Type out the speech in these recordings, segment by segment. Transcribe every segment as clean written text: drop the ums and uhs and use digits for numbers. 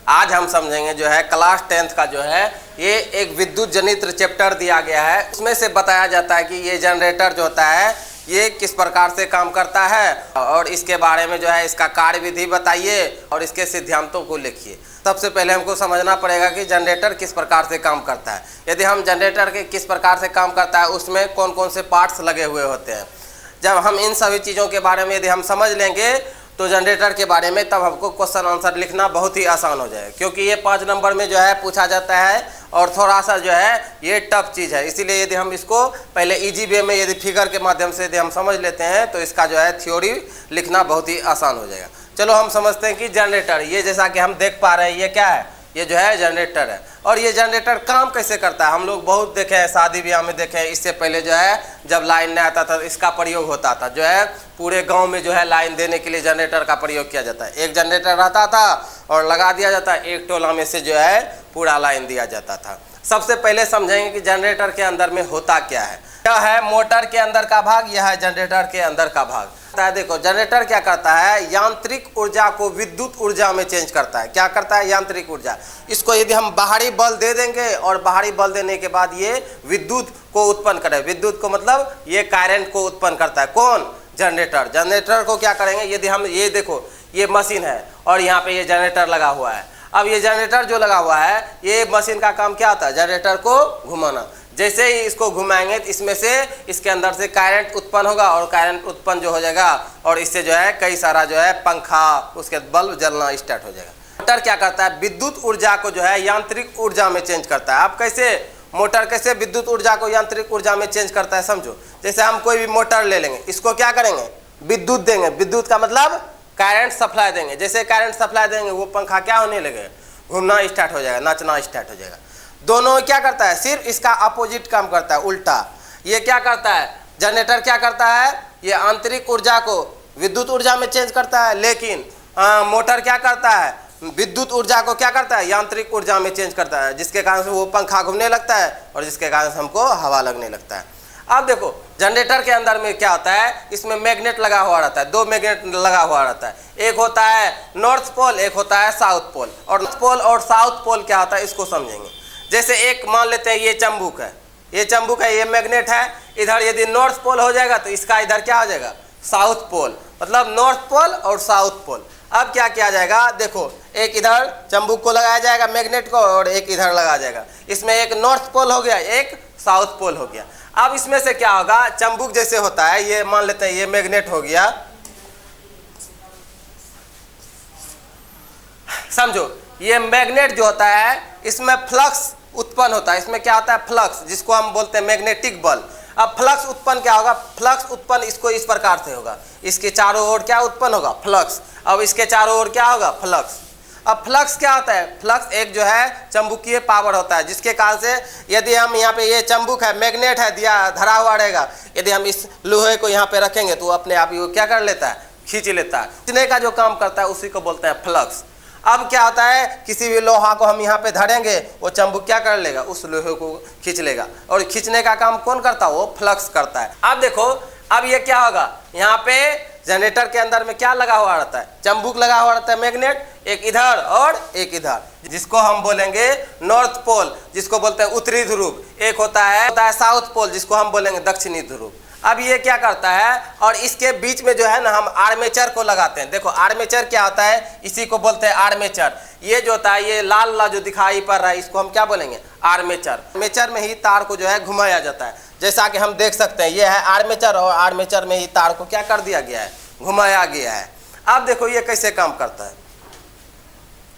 आज हम समझेंगे जो है क्लास 10th का जो है ये एक विद्युत जनित्र चैप्टर दिया गया है। उसमें से बताया जाता है कि ये जनरेटर जो होता है ये किस प्रकार से काम करता है और इसके बारे में जो है इसका कार्यविधि बताइए और इसके सिद्धांतों को लिखिए। सबसे पहले हमको समझना पड़ेगा कि जनरेटर किस प्रकार से काम करता है। यदि हम जनरेटर के किस प्रकार से काम करता है उसमें कौन कौन से पार्ट्स लगे हुए होते हैं, जब हम इन सभी चीज़ों के बारे में यदि हम समझ लेंगे तो जनरेटर के बारे में तब हमको क्वेश्चन आंसर लिखना बहुत ही आसान हो जाएगा, क्योंकि ये 5 नंबर में जो है पूछा जाता है और थोड़ा सा जो है ये टफ चीज़ है। इसीलिए यदि हम इसको पहले इजी वे में यदि फिगर के माध्यम से यदि हम समझ लेते हैं तो इसका जो है थ्योरी लिखना बहुत ही आसान हो जाएगा। चलो हम समझते हैं कि जनरेटर, ये जैसा कि हम देख पा रहे हैं ये क्या है, ये जो है जनरेटर है। और ये जनरेटर काम कैसे करता है हम लोग बहुत देखे हैं, शादी ब्याह में देखे हैं। इससे पहले जो है जब लाइन नहीं आता था इसका प्रयोग होता था, जो है पूरे गांव में जो है लाइन देने के लिए जनरेटर का प्रयोग किया जाता है। एक जनरेटर रहता था और लगा दिया जाता है, एक टोला में से जो है पूरा लाइन दिया जाता था। सबसे पहले समझेंगे कि जनरेटर के अंदर में होता क्या है। यह है मोटर के अंदर का भाग, यह है जनरेटर के अंदर का भाग। देखो जनरेटर क्या करता है, यांत्रिक ऊर्जा को विद्युत ऊर्जा में चेंज करता है। क्या करता है, यांत्रिक ऊर्जा। इसको यदि हम बाहरी बल दे देंगे और बाहरी बल देने के बाद ये विद्युत को उत्पन्न करे, विद्युत को मतलब ये करंट को उत्पन्न करता है। कौन, जनरेटर। जनरेटर को क्या करेंगे, यदि हम ये देखो ये मशीन है और यहाँ पे ये जनरेटर लगा हुआ है। अब ये जनरेटर जो लगा हुआ है ये मशीन का काम क्या होता है, जनरेटर को घुमाना। जैसे ही इसको घुमाएंगे तो इसमें से इसके अंदर से करंट उत्पन्न होगा और करंट उत्पन्न जो हो जाएगा और इससे जो है कई सारा जो है पंखा उसके बल्ब जलना स्टार्ट हो जाएगा। मोटर क्या करता है, विद्युत ऊर्जा को जो है यांत्रिक ऊर्जा में चेंज करता है। आप कैसे, मोटर कैसे विद्युत ऊर्जा को यांत्रिक ऊर्जा में चेंज करता है समझो। जैसे हम कोई भी मोटर ले लेंगे, इसको क्या करेंगे, विद्युत देंगे। विद्युत का मतलब करंट सप्लाई देंगे। जैसे करंट सप्लाई देंगे वो पंखा क्या होने लगेगा, घूमना स्टार्ट हो जाएगा, नाचना स्टार्ट हो जाएगा। दोनों क्या करता है, सिर्फ इसका अपोजिट काम करता है, उल्टा। ये क्या करता है, जनरेटर क्या करता है, ये आंतरिक ऊर्जा को विद्युत ऊर्जा में चेंज करता है, लेकिन मोटर क्या करता है, विद्युत ऊर्जा को क्या करता है, यांत्रिक ऊर्जा में चेंज करता है, जिसके कारण से वो पंखा घूमने लगता है और जिसके कारण से हमको हवा लगने लगता है। अब देखो जनरेटर के अंदर में क्या होता है, इसमें मैग्नेट लगा हुआ रहता है, 2 मैग्नेट लगा हुआ रहता है। एक होता है नॉर्थ पोल, एक होता है साउथ पोल। और नॉर्थ पोल और साउथ पोल क्या होता है इसको समझेंगे। जैसे एक मान लेते हैं ये चंबुक है, ये चंबुक है, ये मैग्नेट है। इधर यदि नॉर्थ पोल हो जाएगा तो इसका इधर क्या हो जाएगा, साउथ पोल, मतलब नॉर्थ पोल और साउथ पोल। अब क्या किया जाएगा, देखो एक इधर चंबुक को लगाया जाएगा मैग्नेट को और एक इधर लगाया जाएगा। इसमें एक नॉर्थ पोल हो गया, एक साउथ पोल हो गया। अब इसमें से क्या होगा, चंबुक जैसे होता है, ये मान लेते हैं ये मैग्नेट हो गया, समझो। ये मैग्नेट जो होता है इसमें फ्लक्स उत्पन्न होता है। इसमें क्या होता है, फ्लक्स, जिसको हम बोलते हैं मैग्नेटिक बल। अब फ्लक्स उत्पन्न क्या होगा, फ्लक्स उत्पन्न इसको इस प्रकार से होगा, इसके चारों ओर क्या उत्पन्न होगा, फ्लक्स। अब इसके चारों ओर क्या होगा, फ्लक्स। अब फ्लक्स क्या होता है, फ्लक्स एक जो है चंबुकीय पावर होता है, जिसके कारण से यदि हम यहाँ पे ये चंबुक है, मैग्नेट है, दिया धरा हुआ रहेगा, यदि हम इस लोहे को यहाँ पे रखेंगे तो अपने आप ही वो क्या कर लेता है, खींच लेता है। खींचने का जो काम करता है उसी को बोलते हैं फ्लक्स। अब क्या होता है, किसी भी लोहा को हम यहाँ पे धरेंगे वो चंबुक क्या कर लेगा, उस लोहे को खींच लेगा, और खींचने का काम कौन करता है, वो फ्लक्स करता है। अब देखो अब ये क्या होगा, यहाँ पे जनरेटर के अंदर में क्या लगा हुआ रहता है, चंबुक लगा हुआ रहता है मैग्नेट, एक इधर और एक इधर, जिसको हम बोलेंगे नॉर्थ पोल, जिसको बोलते हैं उत्तरी ध्रुव। एक होता है साउथ पोल, जिसको हम बोलेंगे दक्षिणी ध्रुव। अब ये क्या करता है, और इसके बीच में जो है ना हम आर्मेचर को लगाते हैं। देखो आर्मेचर क्या होता है, इसी को बोलते हैं आर्मेचर। ये जो होता है ये लाल लाल जो दिखाई पड़ रहा है इसको हम क्या बोलेंगे, आर्मेचर। आर्मेचर में ही तार को जो है घुमाया जाता है, जैसा कि हम देख सकते हैं ये है आर्मेचर, और आर्मेचर में ही तार को क्या कर दिया गया है, घुमाया गया है। अब देखो ये कैसे काम करता है,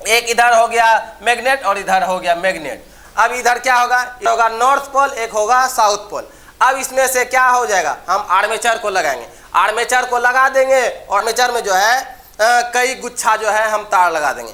एक इधर हो गया मैग्नेट और इधर हो गया मैग्नेट। अब इधर क्या होगा, नॉर्थ पोल, एक होगा साउथ पोल। अब इसमें से क्या हो जाएगा, हम आर्मेचर को लगाएंगे, आर्मेचर को लगा देंगे, आर्मेचर में जो है कई गुच्छा जो है हम तार लगा देंगे।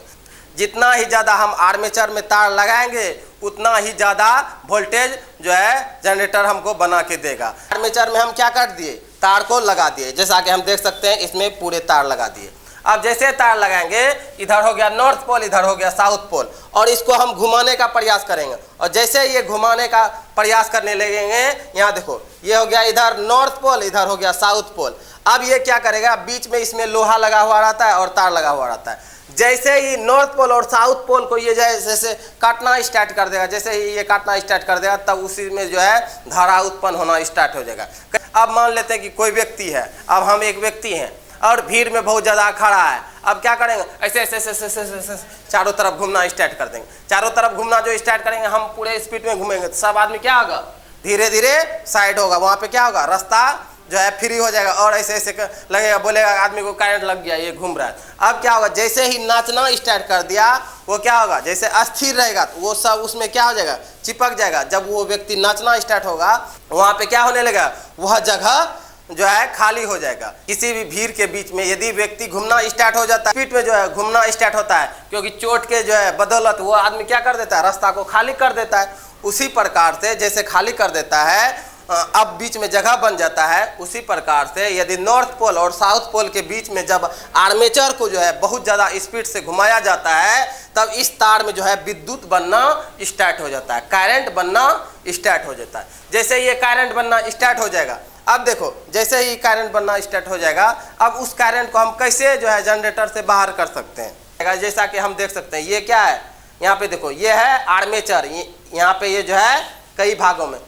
जितना ही ज़्यादा हम आर्मेचर में तार लगाएंगे उतना ही ज़्यादा वोल्टेज जो है जनरेटर हमको बना के देगा। आर्मेचर में हम क्या कर दिए, तार को लगा दिए, जैसा कि हम देख सकते हैं इसमें पूरे तार लगा दिए। अब जैसे तार लगाएंगे, इधर हो गया नॉर्थ पोल, इधर हो गया साउथ पोल, और इसको हम घुमाने का प्रयास करेंगे। और जैसे ये घुमाने का प्रयास करने लगेंगे, यहाँ देखो ये हो गया इधर नॉर्थ पोल, इधर हो गया साउथ पोल। अब ये क्या करेगा, बीच में इसमें लोहा लगा हुआ रहता है और तार लगा हुआ रहता है। जैसे ही नॉर्थ पोल और साउथ पोल को ये जैसे काटना स्टार्ट कर देगा, जैसे ही ये काटना स्टार्ट कर देगा, तब उसी में जो है धारा उत्पन्न होना स्टार्ट हो जाएगा। अब मान लेते हैं कि कोई व्यक्ति है, अब हम एक व्यक्ति हैं और भीड़ में बहुत ज़्यादा खड़ा है। अब क्या करेंगे, ऐसे ऐसे ऐसे ऐसे ऐसे ऐसे चारों तरफ घूमना स्टार्ट कर देंगे। चारों तरफ घूमना जो स्टार्ट करेंगे, हम पूरे स्पीड में घूमेंगे, तो सब आदमी क्या होगा, धीरे धीरे साइड होगा। वहाँ पे क्या होगा, रास्ता जो है फ्री हो जाएगा, और ऐसे ऐसे लगेगा, बोलेगा आदमी को करंट लग गया, ये घूम रहा है। अब क्या होगा, जैसे ही नाचना स्टार्ट कर दिया, वो क्या होगा, जैसे अस्थिर रहेगा तो वो सब उसमें क्या हो जाएगा, चिपक जाएगा। जब वो व्यक्ति नाचना स्टार्ट होगा, वहाँ पे क्या होने लगेगा, वह जगह जो है खाली हो जाएगा। किसी भी भीड़ के बीच में यदि व्यक्ति घूमना स्टार्ट हो जाता है, स्पीड में जो है घूमना स्टार्ट होता है, क्योंकि चोट के जो है बदौलत वो आदमी क्या कर देता है, रास्ता को खाली कर देता है। उसी प्रकार से जैसे खाली कर देता है, अब बीच में जगह बन जाता है, उसी प्रकार से यदि नॉर्थ पोल और साउथ पोल के बीच में जब आर्मेचर को जो है बहुत ज़्यादा स्पीड से घुमाया जाता है, तब इस तार में जो है विद्युत बनना स्टार्ट हो जाता है, करंट बनना स्टार्ट हो जाता है। जैसे ये करंट बनना स्टार्ट हो जाएगा, अब देखो जैसे ही करंट बनना स्टार्ट हो जाएगा, अब उस करंट को हम कैसे जो है जनरेटर से बाहर कर सकते हैं। जैसा कि हम देख सकते हैं, ये क्या है, यहाँ पे देखो ये है आर्मेचर, यहाँ पे ये जो है कई भागों में।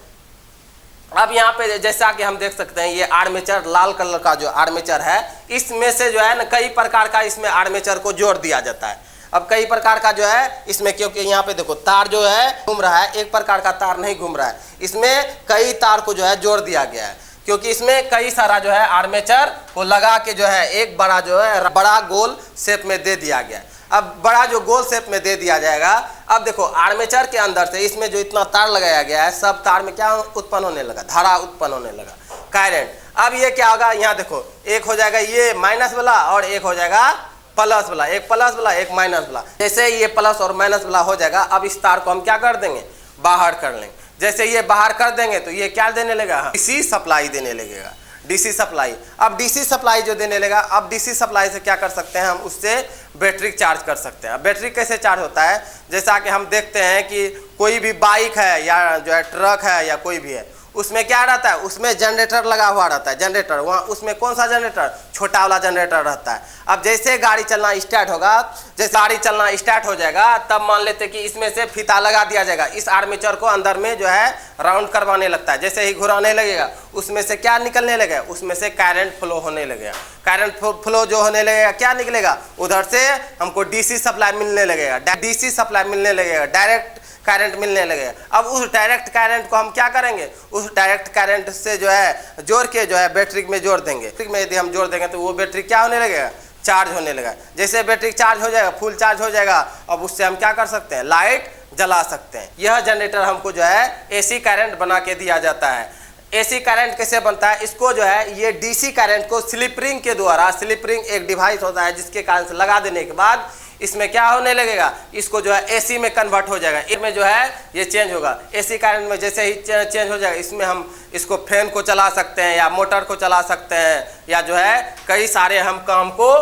अब यहाँ पे जैसा कि हम देख सकते हैं, ये आर्मेचर लाल कलर का जो आर्मेचर है, इसमें से जो है ना कई प्रकार का इसमें आर्मेचर को जोड़ दिया जाता है। अब कई प्रकार का जो है इसमें, क्योंकि यहाँ पे देखो तार जो है घूम रहा है, एक प्रकार का तार नहीं घूम रहा है, इसमें कई तार को जो है जोड़ दिया गया है, क्योंकि इसमें कई सारा जो है आर्मेचर को लगा के जो है एक बड़ा जो है बड़ा गोल शेप में दे दिया गया है। अब बड़ा जो गोल शेप में दे दिया जाएगा, अब देखो आर्मेचर के अंदर से इसमें जो इतना तार लगाया गया है, सब तार में क्या उत्पन्न होने लगा, धारा उत्पन्न होने लगा, करंट। अब ये क्या होगा, यहाँ देखो एक हो जाएगा ये माइनस वाला और एक हो जाएगा प्लस वाला, एक प्लस वाला एक माइनस वाला। जैसे ये प्लस और माइनस वाला हो जाएगा, अब इस तार को हम क्या कर देंगे, बाहर कर लेंगे। जैसे ये बाहर कर देंगे तो ये क्या देने लगेगा, डीसी सप्लाई देने लगेगा, डीसी सप्लाई। अब डीसी सप्लाई जो देने लगा, अब डीसी सप्लाई से क्या कर सकते हैं, हम उससे बैटरी चार्ज कर सकते हैं। बैटरी कैसे चार्ज होता है, जैसा कि हम देखते हैं कि कोई भी बाइक है या जो है ट्रक है या कोई भी है, उसमें क्या रहता है, उसमें जनरेटर लगा हुआ रहता है, जनरेटर वहाँ उसमें कौन सा जनरेटर, छोटा वाला जनरेटर रहता है। अब जैसे गाड़ी चलना स्टार्ट होगा, जैसे गाड़ी चलना स्टार्ट हो जाएगा, तब मान लेते कि इसमें से फीता लगा दिया जाएगा, इस आर्मेचर को अंदर में जो है राउंड करवाने लगता है। जैसे ही घुराने लगेगा, उसमें से क्या निकलने लगेगा, उसमें से करंट फ्लो होने लगेगा। करंट फ्लो जो होने लगेगा, क्या निकलेगा, उधर से हमको डीसी सप्लाई मिलने लगेगा, डीसी सप्लाई मिलने लगेगा, डायरेक्ट करंट मिलने लगेगा। अब उस डायरेक्ट करंट को हम क्या करेंगे, उस डायरेक्ट करंट से जो है जोड़ के जो है बैटरी में जोड़ देंगे। बैटरी में यदि हम जोड़ देंगे तो वो बैटरी क्या होने लगेगा, चार्ज होने लगा। जैसे बैटरी चार्ज हो जाएगा, फुल चार्ज हो जाएगा, अब उससे हम क्या कर सकते हैं, लाइट जला सकते हैं। यह जनरेटर हमको जो है एसी करंट बना के दिया जाता है। एसी करंट कैसे बनता है, इसको जो है ये डीसी करंट को स्लिप रिंग के द्वारा, स्लिप रिंग एक डिवाइस होता है जिसके कारण से लगा देने के बाद इसमें क्या होने लगेगा, इसको जो है एसी में कन्वर्ट हो जाएगा। इसमें जो है ये चेंज होगा, एसी करंट में जैसे ही चेंज हो जाएगा, इसमें हम इसको फैन को चला सकते हैं या मोटर को चला सकते हैं, या जो है कई सारे हम काम को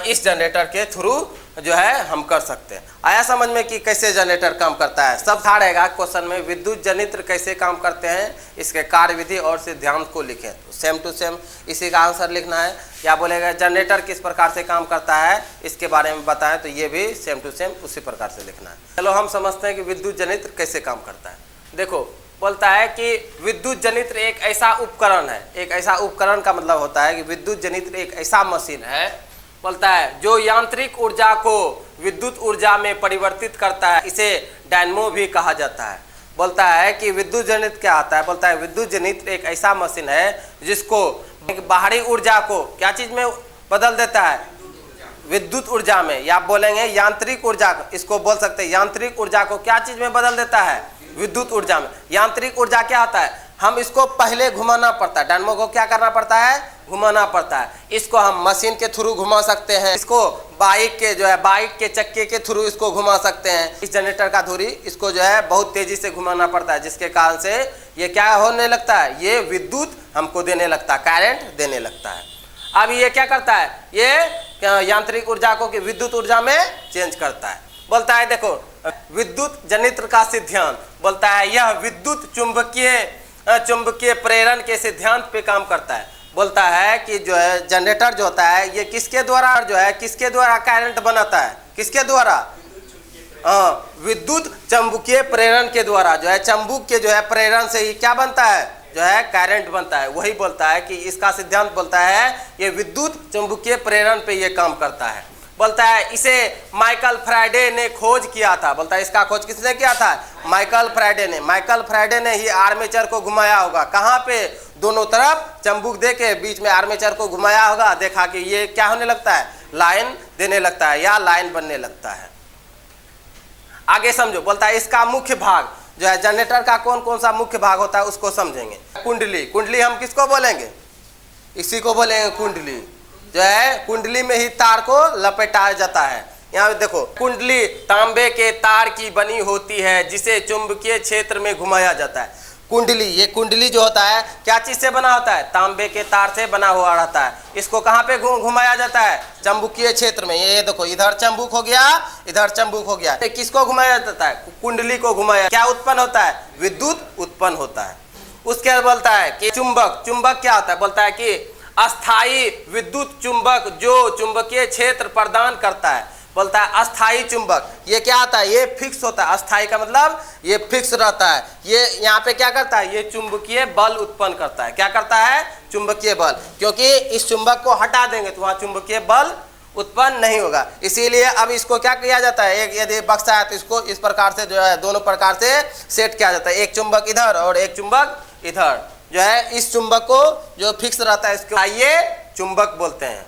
इस जनरेटर के थ्रू जो है हम कर सकते हैं। आया समझ में कि कैसे जनरेटर काम करता है। सब था रहेगा क्वेश्चन में, विद्युत जनित्र कैसे काम करते हैं, इसके कार्यविधि और सिद्धांत को लिखें। तो सेम टू सेम इसी का आंसर लिखना है। या बोलेगा जनरेटर किस प्रकार से काम करता है, इसके बारे में बताएं, तो ये भी सेम टू सेम उसी प्रकार से लिखना है। चलो हम समझते हैं कि विद्युत जनित्र कैसे काम करता है। देखो बोलता है कि विद्युत जनित्र एक ऐसा उपकरण है, एक ऐसा उपकरण का मतलब होता है कि विद्युत जनित्र एक ऐसा मशीन है, बोलता है जो यांत्रिक ऊर्जा को विद्युत ऊर्जा में परिवर्तित करता है, इसे डायनमो भी कहा जाता है। बोलता है कि विद्युत जनित्र क्या आता है, बोलता है विद्युत जनित्र एक ऐसा मशीन है जिसको बाहरी ऊर्जा को क्या चीज में बदल देता है, विद्युत ऊर्जा में, या बोलेंगे यांत्रिक ऊर्जा, इसको बोल सकते हैं यांत्रिक ऊर्जा को क्या चीज में बदल देता है, विद्युत ऊर्जा में। यांत्रिक ऊर्जा क्या होता है, हम इसको पहले घुमाना पड़ता है, डायनमो को क्या करना पड़ता है, घुमाना पड़ता है। इसको हम मशीन के थ्रू घुमा सकते हैं, इसको बाइक के जो है बाइक के चक्के के थ्रू इसको घुमा सकते हैं। इस जनरेटर का धुरी इसको जो है बहुत तेजी से घुमाना पड़ता है, जिसके कारण से ये क्या होने लगता है, ये विद्युत हमको देने लगता है, करंट देने लगता है। अब ये क्या करता है, ये यांत्रिक ऊर्जा को कि विद्युत ऊर्जा में चेंज करता है। बोलता है देखो विद्युत जनित्र का सिद्धांत, बोलता है यह विद्युत चुंबकीय प्रेरण के सिद्धांत पे काम करता है। बोलता है कि जो है जनरेटर जो होता है ये किसके द्वारा जो है किसके द्वारा करंट बनाता है, किसके द्वारा, विद्युत चुंबकीय प्रेरण के द्वारा जो है चुंबक के जो है प्रेरण से ही क्या बनता है, जो है करंट बनता है। वही बोलता है कि इसका सिद्धांत बोलता है ये विद्युत चुंबकीय प्रेरण पे ये काम करता है। बोलता है इसे माइकल फैराडे ने खोज किया था। बोलता है इसका खोज किसने किया था, माइकल फैराडे ने ही आर्मेचर को घुमाया होगा। कहाँ पे, दोनों तरफ चुंबक दे के बीच में आर्मेचर को घुमाया होगा, देखा कि ये क्या होने लगता है, लाइन देने लगता है या लाइन बनने लगता है। आगे समझो, बोलता है इसका मुख्य भाग जो है जनरेटर का कौन कौन सा मुख्य भाग होता है उसको समझेंगे। कुंडली हम किसको बोलेंगे, इसी को बोलेंगे कुंडली। जो है कुंडली में ही तार को लपेटाया जाता है। यहाँ देखो कुंडली तांबे के तार की बनी होती है जिसे चुंबकीय क्षेत्र में घुमाया जाता है। कुंडली, ये कुंडली जो होता है क्या चीज से बना होता है, तांबे के तार से बना हुआ रहता है। इसको कहाँ पे घुमाया जाता है, चुंबकीय क्षेत्र में। ये देखो इधर चुंबक हो गया, इधर चुंबक हो गया। किसको घुमाया जाता है, कुंडली को घुमाया। क्या उत्पन्न होता है, विद्युत उत्पन्न होता है। उसके बाद बोलता है कि चुंबक क्या होता है, बोलता है कि अस्थाई विद्युत चुंबक जो चुंबकीय क्षेत्र प्रदान करता है। बोलता है अस्थाई चुंबक, ये क्या आता है, ये फिक्स होता है। अस्थाई का मतलब ये फिक्स रहता है। ये यहाँ पे क्या करता है, ये चुंबकीय बल उत्पन्न करता है। क्या करता है, चुंबकीय बल। क्योंकि इस चुंबक को हटा देंगे तो वहाँ चुंबकीय बल उत्पन्न नहीं होगा। इसीलिए अब इसको क्या किया जाता है, एक यदि बक्सा है तो इसको इस प्रकार से जो है दोनों प्रकार से सेट किया जाता है। एक चुंबक इधर और एक चुंबक इधर। जो है इस चुंबक को जो फिक्स रहता है इसको ये चुंबक बोलते हैं।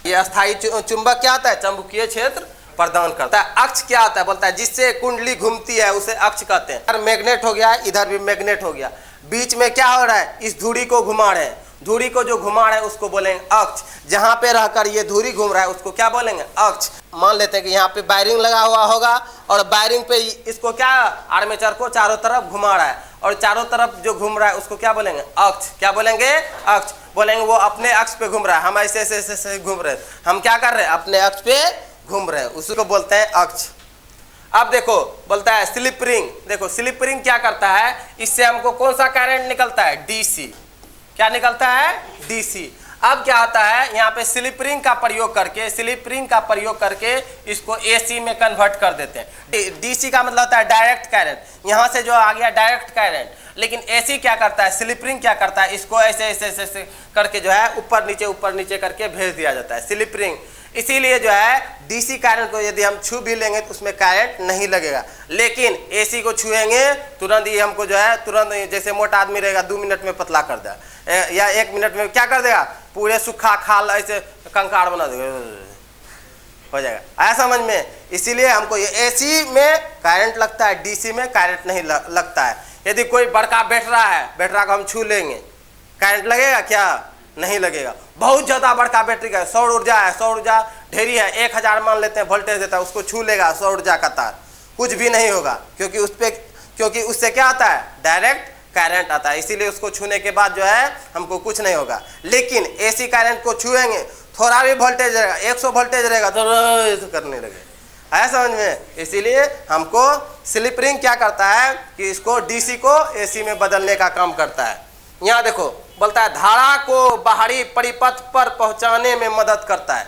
ये अस्थाई चुंबक क्या होता है, चुंबकीय क्षेत्र प्रदान करता है। अक्ष क्या होता है, बोलता है जिससे कुंडली घूमती है उसे अक्ष कहते हैं। इधर मैग्नेट हो गया, इधर भी मैग्नेट हो गया। बीच में क्या हो रहा है, इस धुरी को घुमा रहे हैं। धुरी को जो घुमा रहे हैं उसको बोलेंगे अक्ष। जहाँ पे रहकर ये धुरी घूम रहा है उसको क्या बोलेंगे, अक्ष। मान लेते हैं कि यहाँ पे वायरिंग लगा हुआ होगा और वायरिंग पे इसको क्या आर्मेचर को चारों तरफ घुमा रहा है और चारों तरफ जो घूम रहा है उसको क्या बोलेंगे, अक्ष। क्या बोलेंगे, अक्ष। बोलेंगे वो अपने अक्ष पे घूम रहा है, हम ऐसे ऐसे घूम रहे हैं। हम क्या कर रहे हैं, अपने अक्ष पे घूम रहे हैं, उसको बोलते हैं अक्ष। अब देखो बोलता है स्लिप रिंग। देखो स्लिप रिंग क्या करता है, इससे हमको कौन सा करंट निकलता है, डीसी। क्या निकलता है, डीसी। अब क्या होता है, यहाँ पे स्लिप रिंग का प्रयोग करके इसको एसी में कन्वर्ट कर देते हैं। डीसी का मतलब होता है डायरेक्ट करंट, यहाँ से जो आ गया डायरेक्ट करंट। लेकिन एसी क्या करता है, स्लिप रिंग क्या करता है, इसको ऐसे ऐसे ऐसे करके जो है ऊपर नीचे करके भेज दिया जाता है, स्लिप रिंग। इसीलिए जो है डीसी करंट को यदि हम छू भी लेंगे तो उसमें करंट नहीं लगेगा। लेकिन एसी को छुएंगे तुरंत ही हमको जो है तुरंत, जैसे मोटा आदमी रहेगा 2 मिनट में पतला कर देगा, या 1 मिनट में क्या कर देगा, पूरे सूखा खाल ऐसे कंकाड़ बना देगा, हो जाएगा। आया समझ में। इसीलिए हमको ये एसी में करंट लगता है, डीसी में करंट नहीं लगता है। यदि कोई बड़का बैटरा को हम छू लेंगे, करंट लगेगा क्या, नहीं लगेगा। बहुत ज़्यादा बड़का बैटरी का सौर ऊर्जा है, सौर ऊर्जा ढेरी है, 1000 मान लेते हैं वोल्टेज देता है, उसको छू लेगा सौर ऊर्जा का तार, कुछ भी नहीं होगा। क्योंकि उससे क्या आता है, डायरेक्ट करंट आता है। इसीलिए उसको छूने के बाद जो है हमको कुछ नहीं होगा। लेकिन एसी करंट को छुएंगे, थोड़ा भी वोल्टेज रहेगा, 100 वोल्टेज रहेगा तो करने लगे। आया समझ में। इसीलिए हमको स्लिप रिंग क्या करता है कि इसको डीसी को एसी में बदलने का काम करता है। यहाँ देखो बोलता है धारा को बाहरी परिपथ पर पहुंचाने में मदद करता है।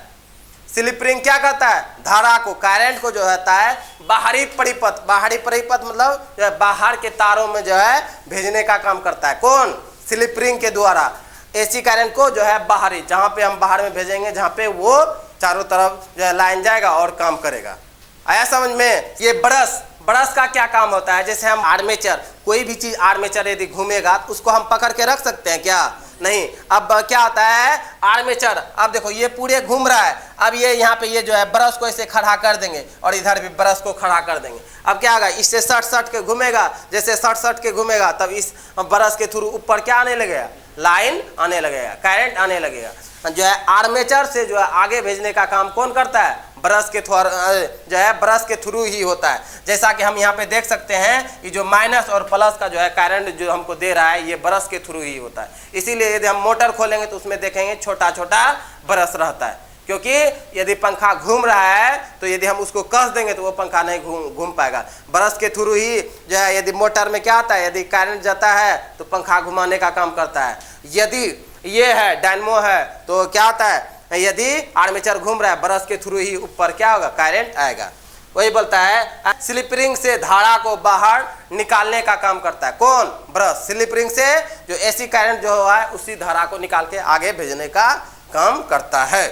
स्लिप रिंग क्या करता है, धारा को, करंट को जो होता है बाहरी परिपथ मतलब जो है बाहर के तारों में जो है भेजने का काम करता है। कौन, स्लिप रिंग के द्वारा। एसी करंट को जो है बाहरी, जहाँ पे हम बाहर में भेजेंगे, जहाँ पे वो चारों तरफ जो है लाइन जाएगा और काम करेगा। आया समझ में। ये ब्रश का क्या काम होता है, जैसे हम आर्मेचर, कोई भी चीज आर्मेचर यदि घूमेगा तो उसको हम पकड़ के रख सकते हैं क्या, नहीं। अब क्या होता है आर्मेचर, अब देखो ये पूरे घूम रहा है, अब ये यहाँ पे ये जो है ब्रश को ऐसे खड़ा कर देंगे और इधर भी ब्रश को खड़ा कर देंगे। अब क्या होगा, इससे सट के घूमेगा, जैसे सट के घूमेगा तब इस ब्रश के थ्रू ऊपर क्या आने लगेगा, लाइन आने लगेगा, करंट आने लगेगा। जो है आर्मेचर से जो है आगे भेजने का काम कौन करता है, ब्रश के थ्रू ही होता है। जैसा कि हम यहाँ पे देख सकते हैं, ये जो माइनस और प्लस का जो है करंट जो हमको दे रहा है ये ब्रश के थ्रू ही होता है। इसीलिए यदि हम मोटर खोलेंगे तो उसमें देखेंगे छोटा छोटा ब्रश रहता है, क्योंकि यदि पंखा घूम रहा है तो यदि हम उसको कस देंगे तो वो पंखा नहीं घूम पाएगा। ब्रश के थ्रू ही जो है, यदि मोटर में क्या आता है, यदि करंट जाता है तो पंखा घुमाने का काम करता है। यदि ये है डायनमो है तो क्या आता है, यदि आर्मेचर घूम रहा है ब्रश के थ्रू ही ऊपर क्या होगा, करंट आएगा। वही बोलता है स्लिप रिंग से धारा को बाहर निकालने का काम करता है। कौन? ब्रश। स्लिप रिंग से जो एसी करंट जो है उसी धारा को निकाल के आगे भेजने का काम करता है।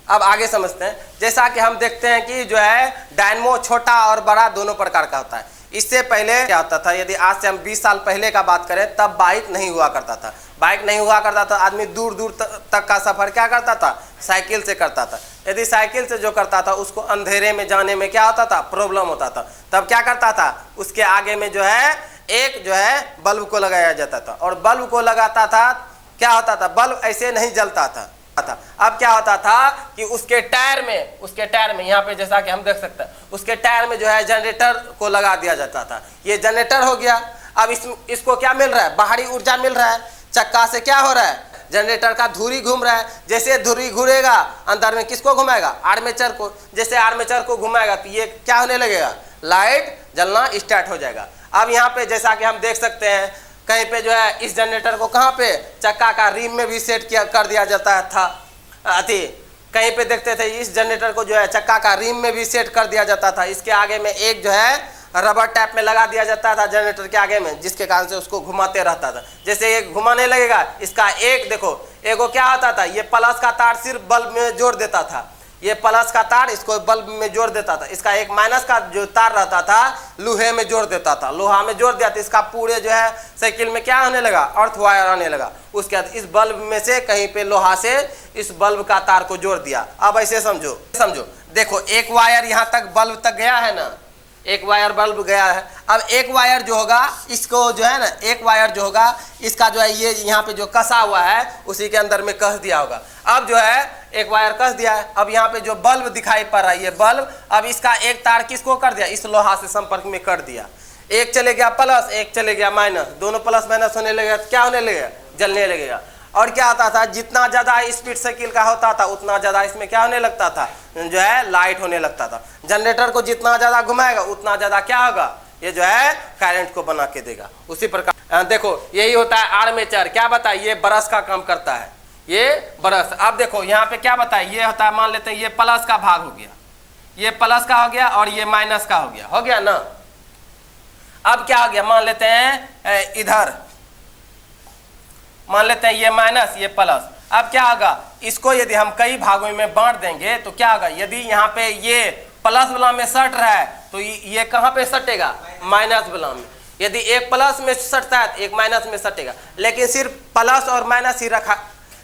अब आगे समझते हैं। जैसा कि हम देखते हैं कि जो है डायनमो छोटा और बड़ा दोनों प्रकार का होता है। इससे पहले क्या होता था, यदि आज से हम 20 साल पहले का बात करें तब बाइक नहीं हुआ करता था। बाइक नहीं हुआ करता था, आदमी दूर दूर तक का सफर क्या करता था, साइकिल से करता था। यदि साइकिल से जो करता था उसको अंधेरे में जाने में क्या होता था, प्रॉब्लम होता था। तब क्या करता था, उसके आगे में जो है एक जो है बल्ब को लगाया जाता था, और बल्ब को लगाता था, क्या होता था, बल्ब ऐसे नहीं जलता था। अब क्या होता था कि उसके टायर में यहाँ पे जैसा कि हम देख सकते हैं, उसके टायर में जो है जनरेटर को लगा दिया जाता था। ये जनरेटर हो गया। अब इसको क्या मिल रहा है, बाहरी ऊर्जा मिल रहा है। चक्का से क्या हो रहा है, जनरेटर का धुरी घूम रहा है। जैसे धुरी घूमेगा अंदर में किसको घुमाएगा, आर्मेचर को। जैसे आर्मेचर को घुमाएगा तो ये क्या होने लगेगा, लाइट जलना स्टार्ट हो जाएगा। अब यहाँ पे जैसा कि हम देख सकते हैं कहीं पे जो है इस जनरेटर को कहाँ पे, चक्का का रिम में भी सेट कर दिया जाता था। कहीं पे देखते थे इस जनरेटर को जो है चक्का का रिम में भी सेट कर दिया जाता था। इसके आगे में एक जो है रबर टैप में लगा दिया जाता था जनरेटर के आगे में, जिसके कारण से उसको घुमाते रहता था। जैसे ये घुमाने लगेगा, इसका एक देखो, एगो क्या होता था, ये प्लस का तार सिर्फ बल्ब में जोड़ देता था। ये प्लस का तार इसको बल्ब में जोड़ देता था। इसका एक माइनस का जो तार रहता था लोहे में जोड़ देता था। लोहा में जोड़ दिया तो इसका पूरे जो है साइकिल में क्या होने लगा, अर्थ वायर आने लगा। उसके बाद इस बल्ब में से कहीं पे लोहा से इस बल्ब का तार को जोड़ दिया। अब ऐसे समझो देखो, एक वायर यहाँ तक बल्ब तक गया है ना, एक वायर बल्ब गया है। अब एक वायर जो होगा इसको जो है ना, एक वायर जो होगा इसका जो है ये यहाँ पे जो कसा हुआ है उसी के अंदर में कस दिया होगा। अब जो है एक वायर कस दिया है। अब यहाँ पे जो बल्ब दिखाई पड़ रहा है ये बल्ब, अब इसका एक तार किसको कर दिया, इस लोहा से संपर्क में कर दिया। एक चले गया प्लस, एक चले गया माइनस, दोनों प्लस माइनस होने लगेगा, क्या होने लगेगा, जलने लगेगा। और क्या होता था, जितना ज़्यादा स्पीड साइकिल का होता था उतना ज़्यादा इसमें क्या होने लगता था, जो है लाइट होने लगता था। जनरेटर को जितना ज़्यादा घुमाएगा उतना ज़्यादा क्या होगा, ये जो है करंट को बना के देगा। उसी प्रकार देखो यही होता है आर्मेचर। क्या बताए, ये ब्रश का काम करता है, ये ब्रश। अब देखो यहाँ पे क्या बताए, ये होता है, मान लेते हैं ये प्लस का भाग हो गया, ये प्लस का हो गया और ये माइनस का हो गया ना। अब क्या हो गया, मान लेते हैं इधर, मान लेते हैं ये माइनस ये प्लस। अब क्या होगा, इसको यदि हम कई भागों में बांट देंगे तो क्या होगा, यदि यहाँ पे ये प्लस वाला में सट रहा है तो ये कहाँ पे सटेगा, माइनस वाला में। यदि एक प्लस में सटता है तो एक माइनस में सटेगा। लेकिन सिर्फ प्लस और माइनस ही रखा,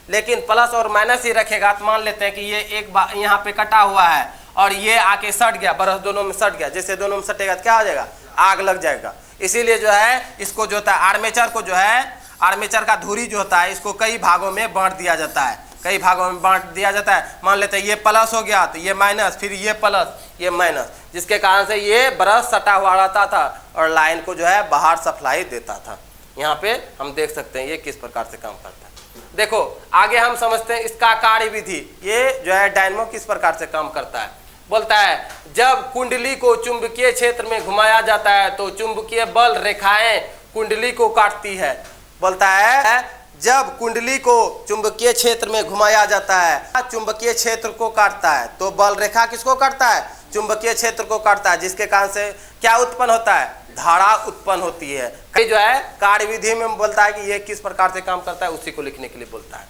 लेकिन प्लस और माइनस ही रखेगा तो मान लेते हैं कि ये एक यहाँ पे कटा हुआ है और ये आके सट गया, ब्रश दोनों में सट गया। जैसे दोनों में सटेगा तो क्या हो जाएगा, आग लग जाएगा। इसीलिए जो है इसको जो होता है आर्मेचर को जो है, आर्मेचर का धुरी जो होता है इसको कई भागों में बांट दिया जाता है, कई भागों में बांट दिया जाता है। मान लेते हैं ये प्लस हो गया तो ये माइनस, फिर ये प्लस ये माइनस, जिसके कारण से ये ब्रश सटा हुआ रहता था और लाइन को जो है बाहर सप्लाई देता था। यहाँ पे हम देख सकते हैं ये किस प्रकार से काम करता है। देखो आगे हम समझते हैं इसका कार्य विधि, ये जो है डायनमो किस प्रकार से काम करता है। बोलता है जब कुंडली को चुंबकीय क्षेत्र में घुमाया जाता है तो चुंबकीय बल रेखाएं कुंडली को काटती है। बोलता है जब कुंडली को चुंबकीय क्षेत्र में घुमाया जाता है, चुंबकीय क्षेत्र को काटता है, तो बल रेखा किसको काटता है, चुंबकीय क्षेत्र को काटता है, जिसके कारण से क्या उत्पन्न होता है, धारा उत्पन्न होती है। कई जो है कार्य विधि में बोलता है कि ये किस प्रकार से काम करता है, उसी को लिखने के लिए बोलता है।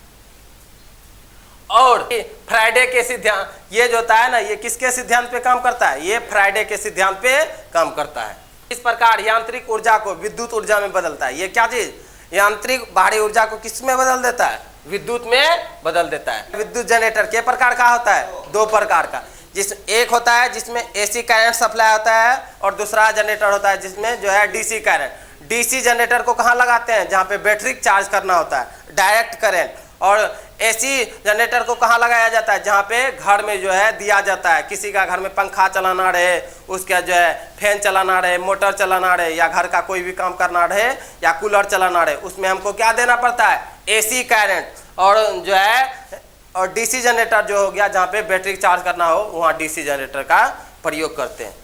और फ्राइडे के सिद्धांत, ये जो होता है ना, ये किसके सिद्धांत पे काम करता है, ये फ्राइडे के सिद्धांत पे काम करता है। इस प्रकार यांत्रिक ऊर्जा को विद्युत ऊर्जा में बदलता है। ये क्या चीज, यांत्रिक बाहरी ऊर्जा को किस में बदल देता है, विद्युत में बदल देता है। विद्युत जनरेटर के प्रकार का होता है, दो प्रकार का। जिस एक होता है जिसमें एसी करंट सप्लाई होता है और दूसरा जनरेटर होता है जिसमें जो है डीसी करंट। डीसी जनरेटर को कहाँ लगाते हैं, जहाँ पे बैटरी चार्ज करना होता है, डायरेक्ट करंट। और एसी जनरेटर को कहाँ लगाया जाता है, जहाँ पे घर में जो है दिया जाता है। किसी का घर में पंखा चलाना रहे, उसका जो है फैन चलाना रहे, मोटर चलाना रहे, या घर का कोई भी काम करना रहे, या कूलर चलाना रहे, उसमें हमको क्या देना पड़ता है, एसी करंट। और जो है और डीसी जनरेटर जो हो गया, जहाँ पे बैटरी चार्ज करना हो वहाँ डीसी जनरेटर का प्रयोग करते हैं।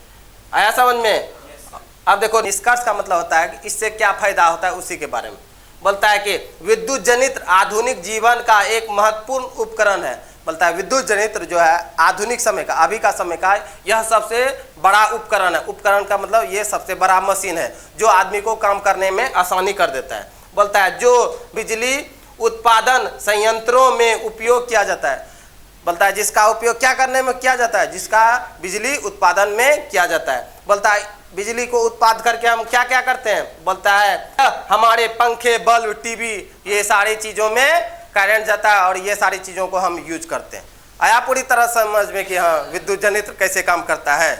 आया समझ में? अब देखो निष्कर्ष का मतलब होता है कि इससे क्या फायदा होता है, उसी के बारे में बोलता है कि विद्युत जनित्र आधुनिक जीवन का एक महत्वपूर्ण उपकरण है। बोलता है विद्युत जनित्र जो है आधुनिक समय का, अभी का समय का यह सबसे बड़ा उपकरण है। उपकरण का मतलब ये सबसे बड़ा मशीन है जो आदमी को काम करने में आसानी कर देता है। बोलता है जो बिजली उत्पादन संयंत्रों में उपयोग किया जाता है। बोलता है जिसका उपयोग क्या करने में किया जाता है, जिसका बिजली उत्पादन में किया जाता है। बोलता है बिजली को उत्पाद करके हम क्या क्या करते हैं, बोलता है हमारे पंखे, बल्ब, टीवी, ये सारी चीज़ों में करंट जाता है और ये सारी चीज़ों को हम यूज करते हैं। आया पूरी तरह समझ में कि हाँ विद्युत जनित्र कैसे काम करता है।